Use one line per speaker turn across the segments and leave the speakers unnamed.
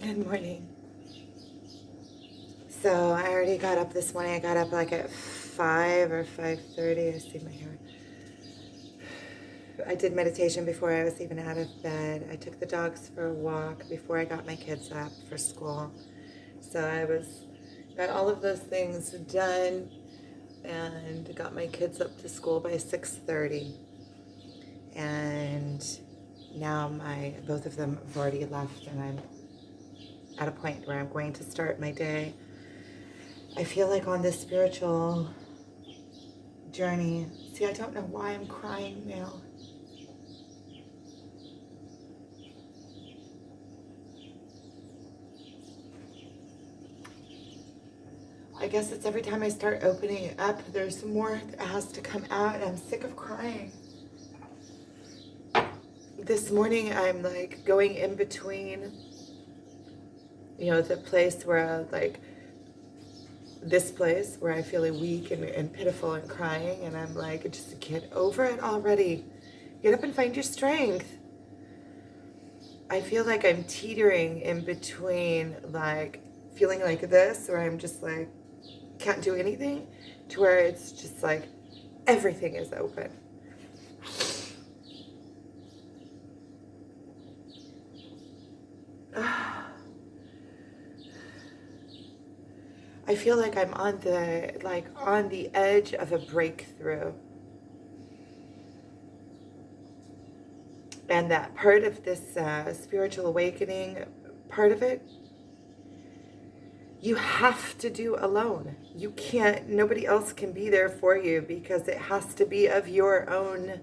Good morning. So I already got up this morning. I got up like at 5 or 5:30. I see my hair. I did meditation before I was even out of bed. I took the dogs for a walk before I got my kids up for school. So got all of those things done and got my kids up to school by 6:30. And now both of them have already left, and I'm at a point where I'm going to start my day. I feel like on this spiritual journey. See, I don't know why I'm crying now. I guess it's every time I start opening it up, there's more that has to come out, and I'm sick of crying. This morning, I'm like going in between, the place where this place where I feel weak and pitiful and crying, and I'm like, just get over it already. Get up and find your strength. I feel like I'm teetering in between, like feeling like this, where I'm just like, can't do anything, to where it's just like everything is open. I feel like I'm on the edge of a breakthrough. And that part of this spiritual awakening, part of it, you have to do alone. You can't, nobody else can be there for you, because it has to be of your own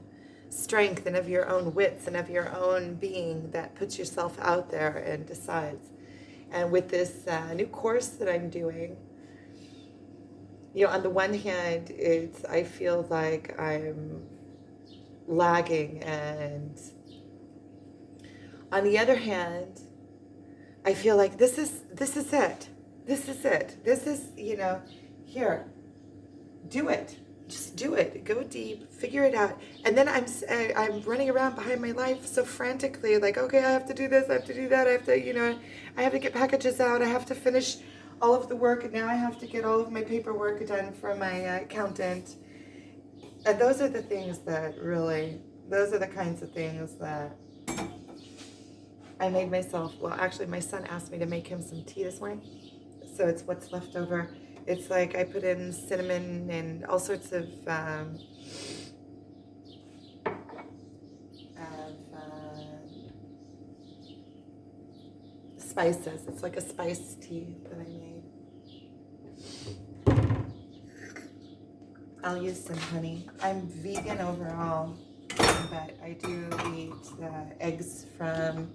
strength and of your own wits and of your own being that puts yourself out there and decides. And with this new course that I'm doing, on the one hand, I feel like I'm lagging, and on the other hand, I feel like this is it. This is it. This is, here, do it. Just do it. Go deep, figure it out. And then I'm running around behind my life so frantically, like, okay, I have to do this, I have to do that, I have to, I have to get packages out, I have to finish all of the work, and now I have to get all of my paperwork done for my accountant. And those are the things that really, those are the kinds of things that I made myself. Well, actually, my son asked me to make him some tea this morning, so it's what's left over. It's like I put in cinnamon and all sorts of spices. It's like a spice tea that I made. I'll use some honey. I'm vegan overall, but I do eat eggs from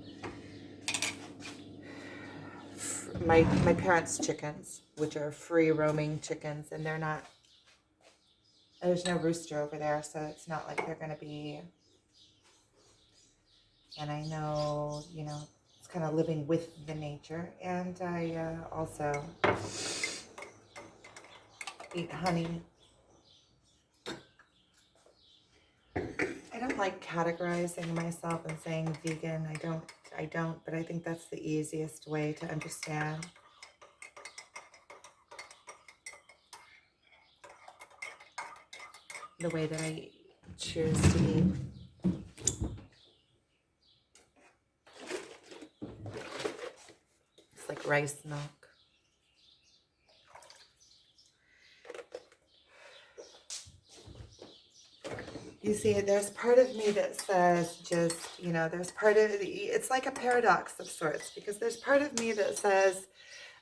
my parents' chickens, which are free roaming chickens, and there's no rooster over there, so it's not like they're going to be, and I know, it's kind of living with the nature. And I also eat honey. I don't like categorizing myself and saying vegan. I don't, but I think that's the easiest way to understand. The way that I choose to eat. It's like rice milk. You see, there's part of me that says there's part of it's like a paradox of sorts, because there's part of me that says,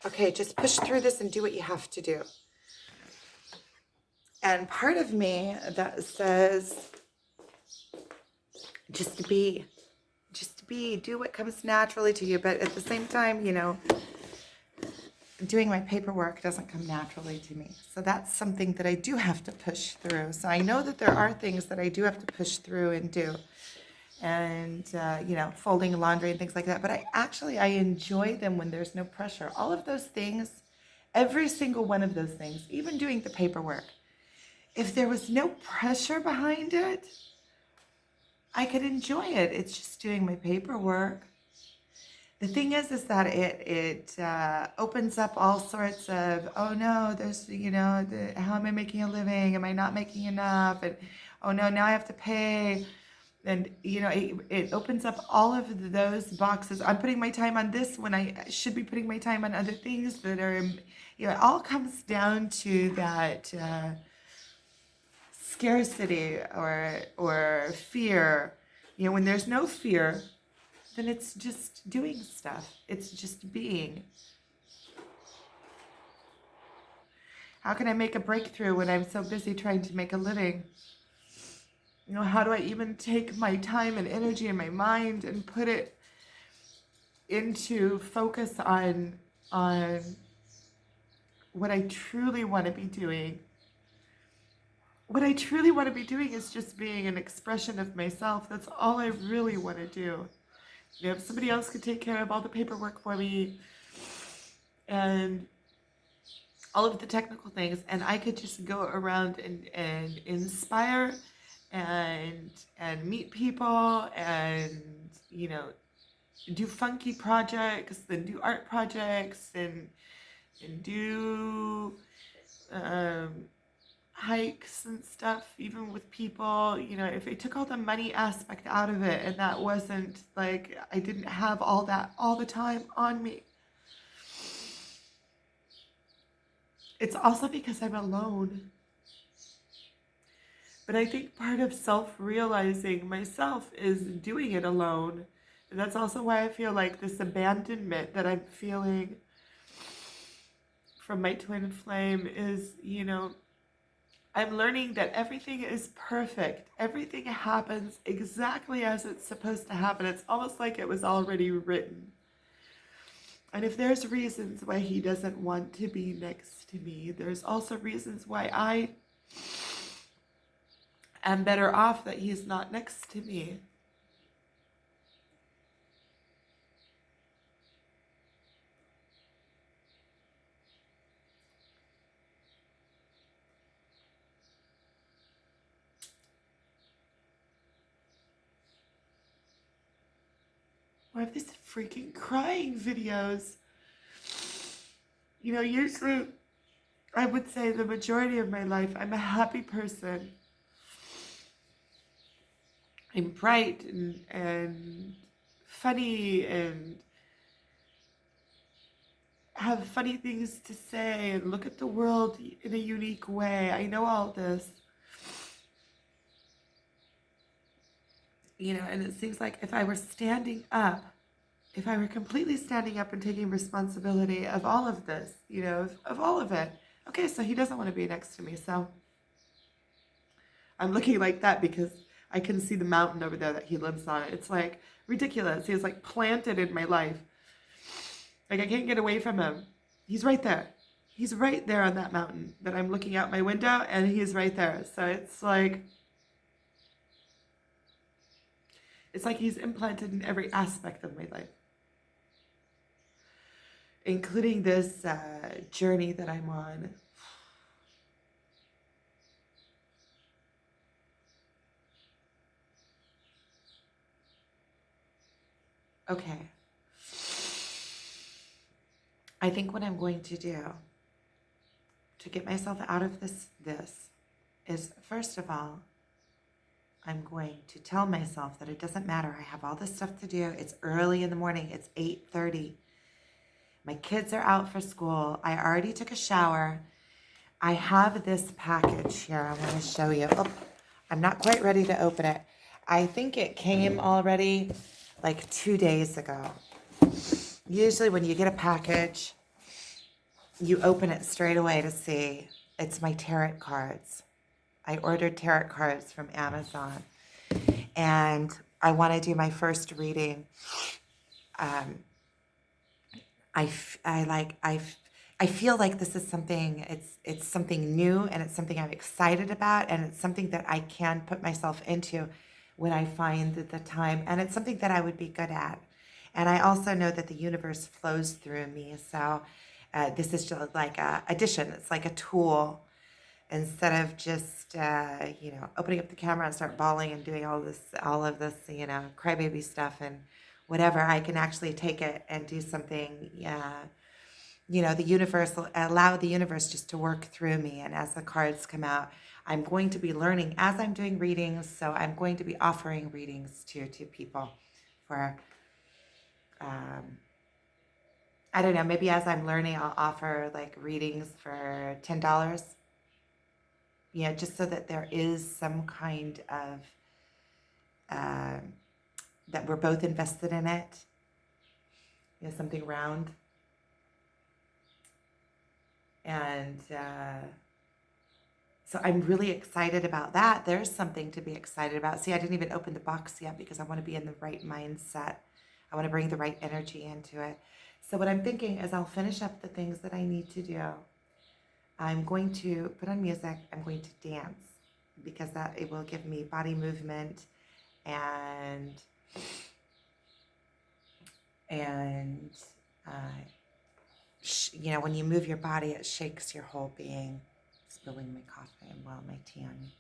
okay, just push through this and do what you have to do. And part of me that says, just be, do what comes naturally to you. But at the same time, doing my paperwork doesn't come naturally to me. So that's something that I do have to push through. So I know that there are things that I do have to push through and do. And, folding laundry and things like that. But I enjoy them when there's no pressure. All of those things, every single one of those things, even doing the paperwork, if there was no pressure behind it, I could enjoy it. It's just doing my paperwork. The thing is that it opens up all sorts of, oh no, there's, how am I making a living? Am I not making enough? And oh no, now I have to pay. And, it opens up all of those boxes. I'm putting my time on this when I should be putting my time on other things that are, it all comes down to that scarcity or fear. When there's no fear, then it's just doing stuff. It's just being. How can I make a breakthrough when I'm so busy trying to make a living? How do I even take my time and energy and my mind and put it into focus on what I truly want to be doing? What I truly want to be doing is just being an expression of myself. That's all I really want to do. If somebody else could take care of all the paperwork for me and all of the technical things, and I could just go around and inspire and meet people and do funky projects and do art projects and do hikes and stuff, even with people, if I took all the money aspect out of it and that wasn't like, I didn't have all that all the time on me. It's also because I'm alone. But I think part of self-realizing myself is doing it alone. And that's also why I feel like this abandonment that I'm feeling from my twin flame is, I'm learning that everything is perfect. Everything happens exactly as it's supposed to happen. It's almost like it was already written. And if there's reasons why he doesn't want to be next to me, there's also reasons why I am better off that he's not next to me. Why have these freaking crying videos? Usually I would say the majority of my life, I'm a happy person. I'm bright and funny and have funny things to say and look at the world in a unique way. I know all this. And it seems like if I were standing up, if I were completely standing up and taking responsibility of all of this, of all of it. Okay, so he doesn't want to be next to me, so I'm looking like that because I can see the mountain over there that he lives on. It's like ridiculous. He's like planted in my life. Like I can't get away from him. He's right there. He's right there on that mountain that I'm looking out my window and he's right there. So it's like he's implanted in every aspect of my life, including this journey that I'm on. Okay. I think what I'm going to do to get myself out of this is, first of all, I'm going to tell myself that it doesn't matter. I have all this stuff to do. It's early in the morning. It's 8:30. My kids are out for school. I already took a shower. I have this package here. I'm going to show you. Oh, I'm not quite ready to open it. I think it came already like 2 days ago. Usually when you get a package, you open it straight away to see. It's my tarot cards. I ordered tarot cards from Amazon, and I want to do my first reading. I feel like this is something. It's something new, and it's something I'm excited about, and it's something that I can put myself into when I find the time, and it's something that I would be good at. And I also know that the universe flows through me, so this is just like a addition. It's like a tool. Instead of just opening up the camera and start bawling and doing all of this crybaby stuff and whatever, I can actually take it and do something. The universe will allow the universe just to work through me. And as the cards come out, I'm going to be learning as I'm doing readings. So I'm going to be offering readings to people for, I don't know, maybe as I'm learning, I'll offer like readings for $10. Just so that there is some kind of, that we're both invested in it. Something round. And so I'm really excited about that. There's something to be excited about. See, I didn't even open the box yet because I want to be in the right mindset. I want to bring the right energy into it. So what I'm thinking is I'll finish up the things that I need to do. I'm going to put on music. I'm going to dance because it will give me body movement and when you move your body, it shakes your whole being. Spilling my coffee and my tea on me.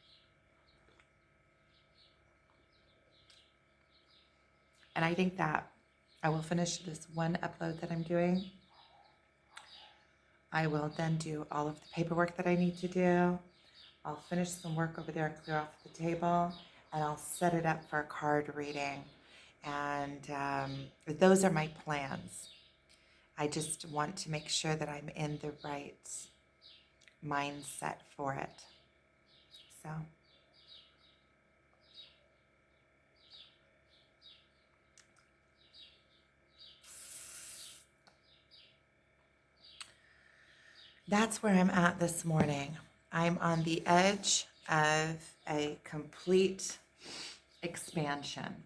And I think that I will finish this one upload that I'm doing. I will then do all of the paperwork that I need to do. I'll finish some work over there and clear off the table, and I'll set it up for a card reading. And those are my plans. I just want to make sure that I'm in the right mindset for it. So that's where I'm at this morning. I'm on the edge of a complete expansion.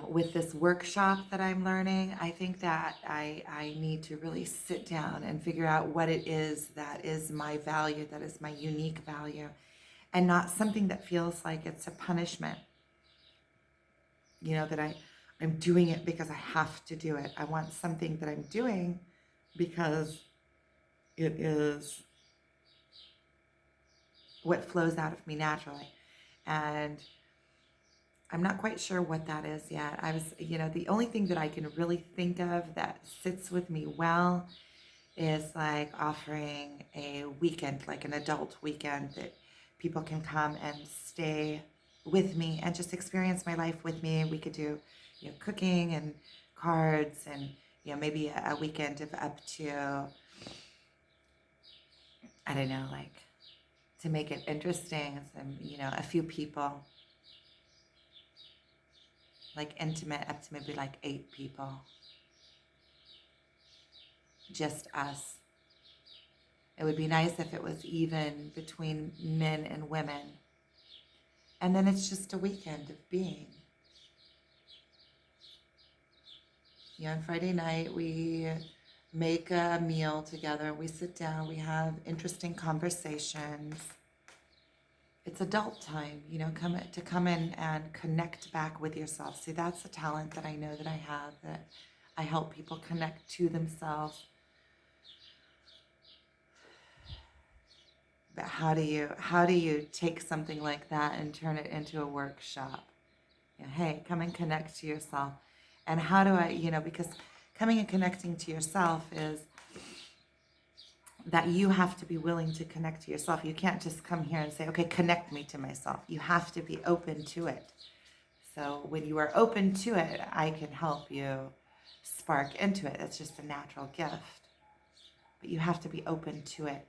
With this workshop that I'm learning, I think that I need to really sit down and figure out what it is that is my value, that is my unique value, and not something that feels like it's a punishment. That I'm doing it because I have to do it. I want something that I'm doing because it is what flows out of me naturally. And I'm not quite sure what that is yet. The only thing that I can really think of that sits with me well is like offering a weekend, like an adult weekend that people can come and stay with me and just experience my life with me. We could do, cooking and cards and, maybe a weekend of up to, I don't know, like to make it interesting, some, a few people. Like intimate, up to maybe like 8 people. Just us. It would be nice if it was even between men and women. And then it's just a weekend of being. On Friday night, we make a meal together. We sit down, we have interesting conversations. It's adult time, come in and connect back with yourself. See, that's a talent that I know that I have, that I help people connect to themselves. But how do you take something like that and turn it into a workshop? Hey, come and connect to yourself. And how do I, because coming and connecting to yourself is that you have to be willing to connect to yourself. You can't just come here and say, okay, connect me to myself. You have to be open to it. So when you are open to it, I can help you spark into it. It's just a natural gift. But you have to be open to it.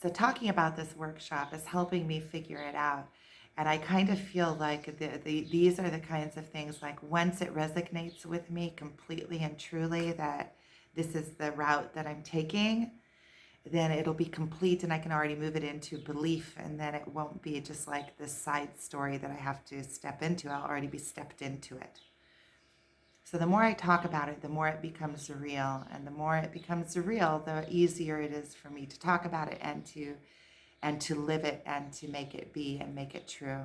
So talking about this workshop is helping me figure it out. And I kind of feel like these are the kinds of things, like once it resonates with me completely and truly that this is the route that I'm taking, then it'll be complete and I can already move it into belief, and then it won't be just like this side story that I have to step into. I'll already be stepped into it. So the more I talk about it, the more it becomes real, and the more it becomes real, the easier it is for me to talk about it and to live it and to make it be and make it true.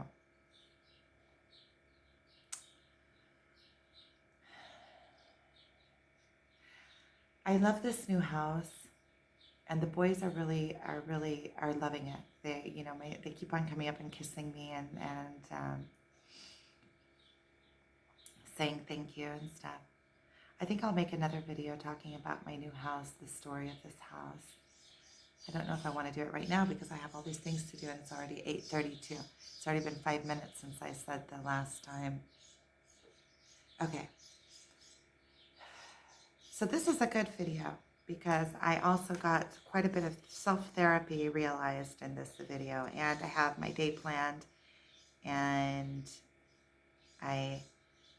I love this new house. And the boys are really loving it. They, they keep on coming up and kissing me and saying thank you and stuff. I think I'll make another video talking about my new house, the story of this house. I don't know if I want to do it right now because I have all these things to do and it's already 8:32. It's already been 5 minutes since I said the last time. Okay. So this is a good video because I also got quite a bit of self-therapy realized in this video, and I have my day planned, and I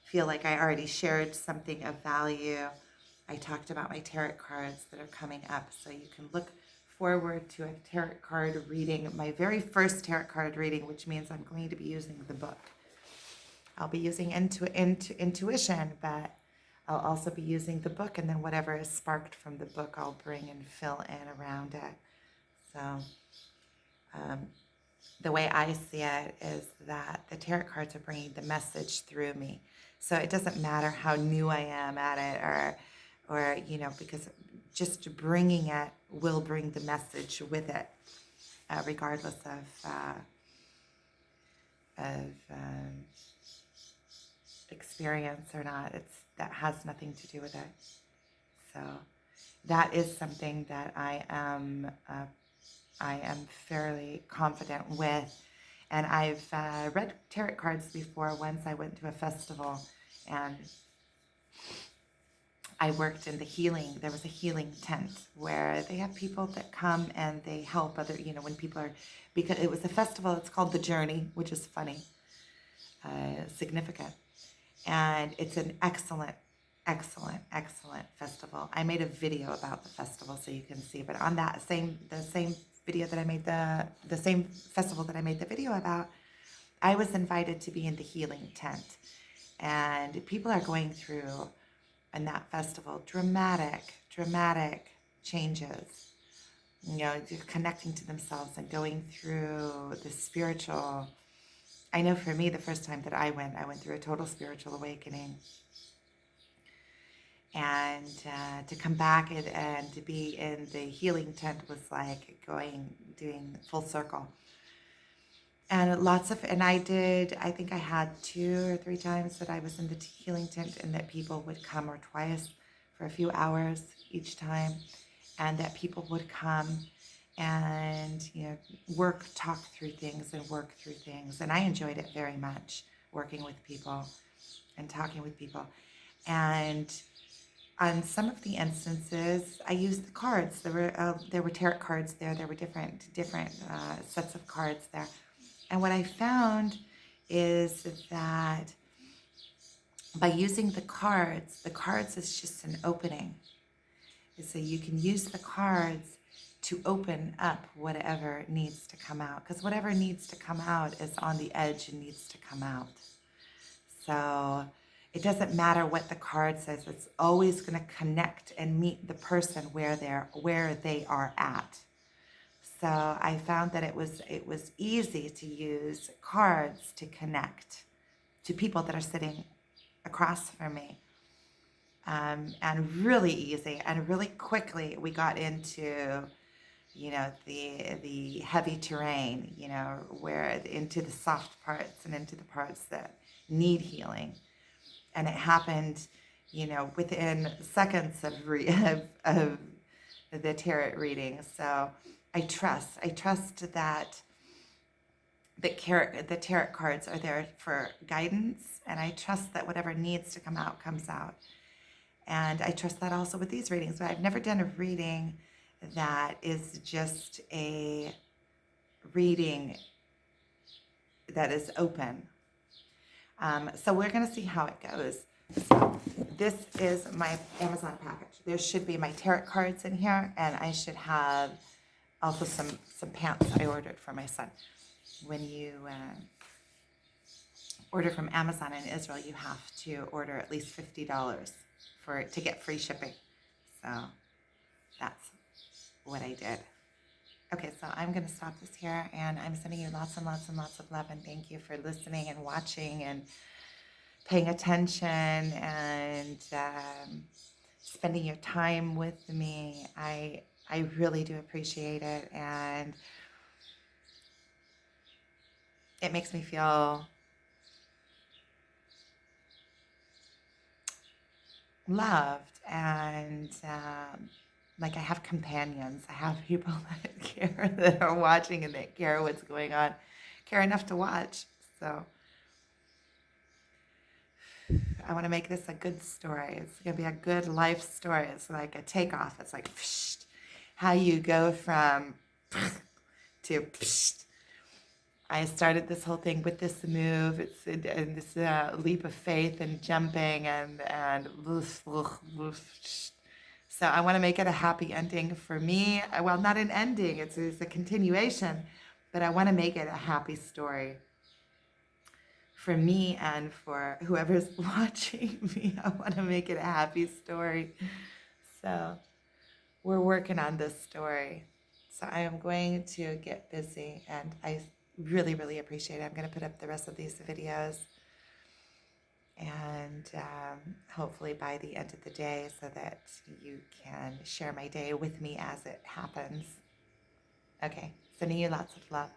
feel like I already shared something of value. I talked about my tarot cards that are coming up, so you can look forward to a tarot card reading, my very first tarot card reading, which means I'm going to be using the book. I'll be using intuition, but I'll also be using the book, and then whatever is sparked from the book, I'll bring and fill in around it. So the way I see it is that the tarot cards are bringing the message through me. So it doesn't matter how new I am at it or because just bringing it will bring the message with it, regardless of experience or not. That has nothing to do with it. So that is something that I am fairly confident with. And I've read tarot cards before. Once I went to a festival and I worked in there was a healing tent where they have people that come and they help other, when people are, because it was a festival, it's called The Journey, which is funny, significant. And it's an excellent festival. I made a video about the festival so you can see, but on the same video that I made the same festival that I made the video about, I was invited to be in the healing tent. And people are going through in that festival dramatic changes. Connecting to themselves and going through the spiritual. I know for me, the first time that I went through a total spiritual awakening. And to come back and to be in the healing tent was like doing full circle. And I think I had 2 or 3 times that I was in the healing tent, and that people would come, or twice for a few hours each time, and that people would come and talk through things. And I enjoyed it very much, working with people and talking with people. And on some of the instances, I used the cards. There were tarot cards there. There were different sets of cards there. And what I found is that by using the cards is just an opening. So you can use the cards to open up whatever needs to come out, because whatever needs to come out is on the edge and needs to come out. So it doesn't matter what the card says. It's always going to connect and meet the person where they are at. So I found that it was easy to use cards to connect to people that are sitting across from me. And really easy and really quickly we got into the heavy terrain, where into the soft parts and into the parts that need healing. And it happened, within seconds of the tarot reading. So I trust that the tarot cards are there for guidance, and I trust that whatever needs to come out comes out. And I trust that also with these readings. But I've never done a reading that is just a reading that is open. So we're going to see how it goes. So this is my Amazon package. There should be my tarot cards in here, and I should have also some pants I ordered for my son. When you order from Amazon in Israel, you have to order at least $50 to get free shipping. So that's what I did. Okay, so I'm going to stop this here, and I'm sending you lots and lots and lots of love, and thank you for listening and watching and paying attention and spending your time with me. I I really do appreciate it, and it makes me feel loved, and like I have companions. I have people that care, that are watching, and that care what's going on, care enough to watch. So I want to make this a good story. It's going to be a good life story. It's like a takeoff. It's like how you go from to. I started this whole thing with this move. It's and this leap of faith and jumping and so I want to make it a happy ending for me. Well, not an ending. It's a continuation, but I want to make it a happy story for me and for whoever's watching me. I want to make it a happy story. So we're working on this story. So I am going to get busy, and I really, really appreciate it. I'm going to put up the rest of these videos, and hopefully by the end of the day, so that you can share my day with me as it happens. Okay, sending you lots of love.